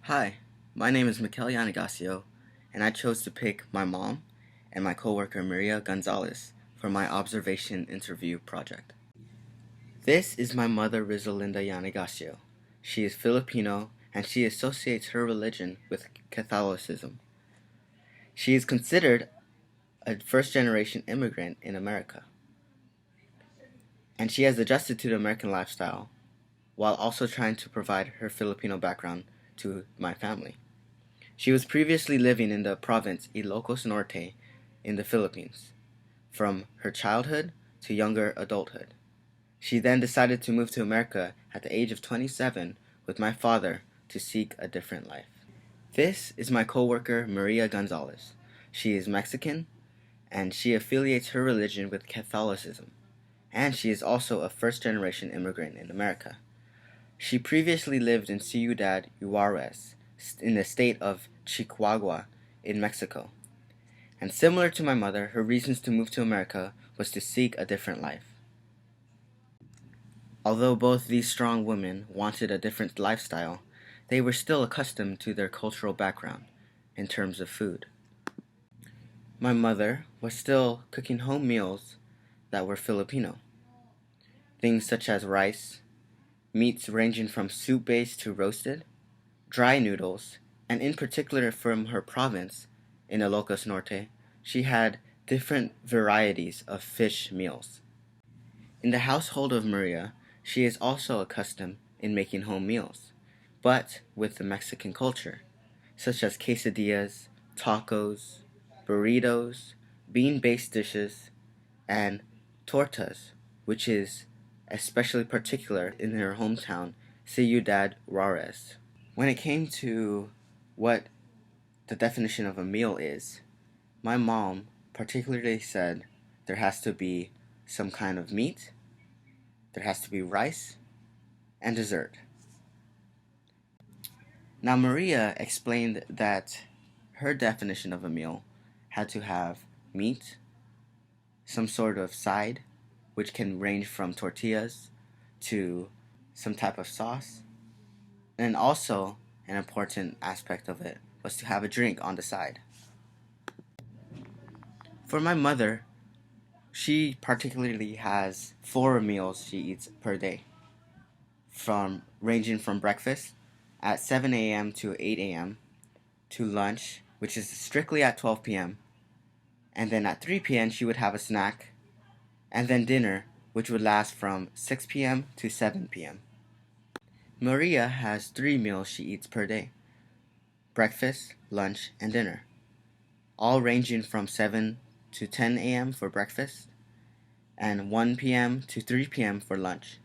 Hi, my name is Mikel Yanigasio, and I chose to pick my mom and my coworker Maria Gonzalez for my observation interview project. This is my mother Rizolinda Yanigasio. She is Filipino and she associates her religion with Catholicism. She is considered a first generation immigrant in America, and she has adjusted to the American lifestyle while also trying to provide her Filipino background to my family. She was previously living in the province Ilocos Norte in the Philippines, from her childhood to younger adulthood. She then decided to move to America at the age of 27 with my father to seek a different life. This is my coworker Maria Gonzalez. She is Mexican and she affiliates her religion with Catholicism, and she is also a first generation immigrant in America. She previously lived in Ciudad Juarez in the state of Chihuahua in Mexico. And similar to my mother, her reasons to move to America was to seek a different life. Although both these strong women wanted a different lifestyle, they were still accustomed to their cultural background in terms of food. My mother was still cooking home meals that were Filipino. Things such as rice, meats ranging from soup-based to roasted, dry noodles, and in particular from her province, in Ilocos Norte, she had different varieties of fish meals. In the household of Maria, she is also accustomed in making home meals, but with the Mexican culture, such as quesadillas, tacos, burritos, bean-based dishes, and tortas, which is especially particular in her hometown, Ciudad Juarez. When it came to what the definition of a meal is, my mom particularly said there has to be some kind of meat, there has to be rice, and dessert. Now, Maria explained that her definition of a meal had to have meat, some sort of side, which can range from tortillas to some type of sauce, and also an important aspect of it was to have a drink on the side. For my mother, she particularly has four meals she eats per day, from ranging from breakfast at 7 a.m. to 8 a.m. to lunch, which is strictly at 12 p.m. And then at 3 p.m. she would have a snack, and then dinner, which would last from 6 p.m. to 7 p.m. Maria has three meals she eats per day: breakfast, lunch, and dinner, all ranging from 7 to 10 a.m. for breakfast, and 1 p.m. to 3 p.m. for lunch,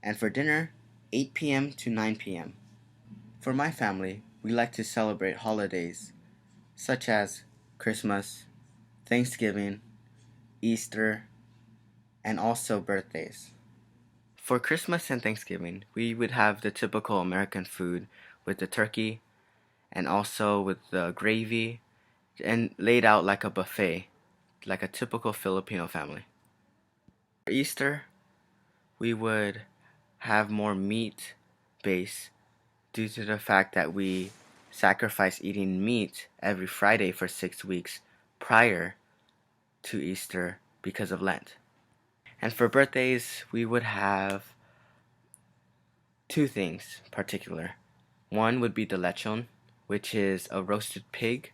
and for dinner, 8 p.m. to 9 p.m. For my family, we like to celebrate holidays such as Christmas, Thanksgiving, Easter, and also birthdays. For Christmas and Thanksgiving, we would have the typical American food with the turkey and also with the gravy and laid out like a buffet, like a typical Filipino family. For Easter, we would have more meat base due to the fact that we sacrifice eating meat every Friday for 6 weeks prior to Easter because of Lent. And for birthdays, we would have two things particular. One would be the lechon, which is a roasted pig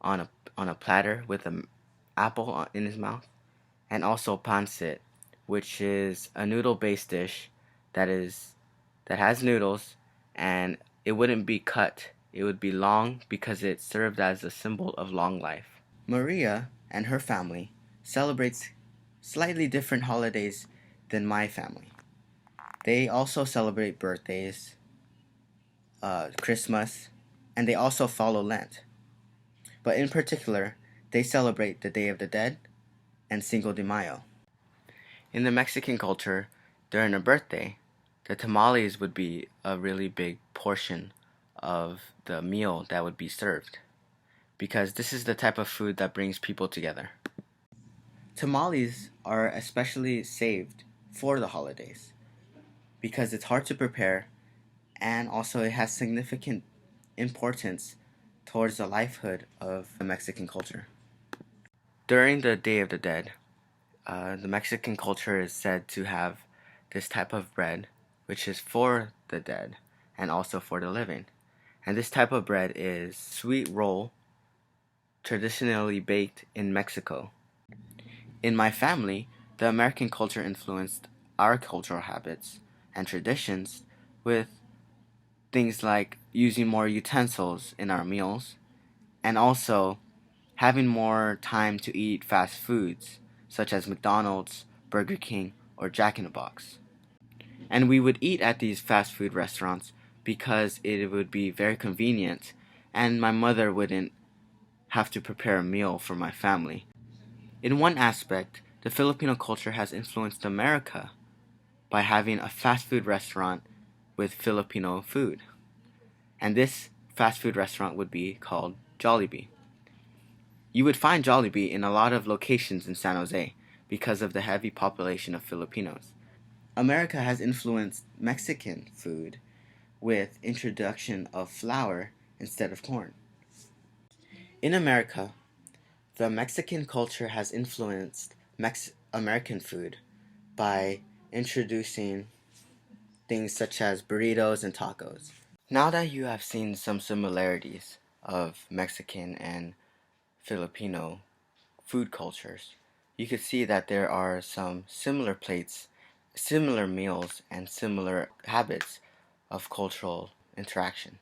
on a platter with an apple in his mouth, and also pancit, which is a noodle-based dish that has noodles, and it wouldn't be cut. It would be long because it served as a symbol of long life. Maria and her family celebrates slightly different holidays than my family. They also celebrate birthdays, Christmas, and they also follow Lent. But in particular, they celebrate the Day of the Dead and Cinco de Mayo. In the Mexican culture, during a birthday, the tamales would be a really big portion of the meal that would be served, because this is the type of food that brings people together. Tamales are especially saved for the holidays because it's hard to prepare and also it has significant importance towards the livelihood of the Mexican culture. During the Day of the Dead, the Mexican culture is said to have this type of bread, which is for the dead and also for the living. And this type of bread is sweet roll, traditionally baked in Mexico. In my family, the American culture influenced our cultural habits and traditions with things like using more utensils in our meals and also having more time to eat fast foods such as McDonald's, Burger King, or Jack in the Box. And we would eat at these fast food restaurants because it would be very convenient and my mother wouldn't have to prepare a meal for my family. In one aspect, the Filipino culture has influenced America by having a fast food restaurant with Filipino food. And this fast food restaurant would be called Jollibee. You would find Jollibee in a lot of locations in San Jose because of the heavy population of Filipinos. America has influenced Mexican food with introduction of flour instead of corn. In America, the Mexican culture has influenced American food by introducing things such as burritos and tacos. Now that you have seen some similarities of Mexican and Filipino food cultures, you could see that there are some similar plates, similar meals, and similar habits of cultural interaction.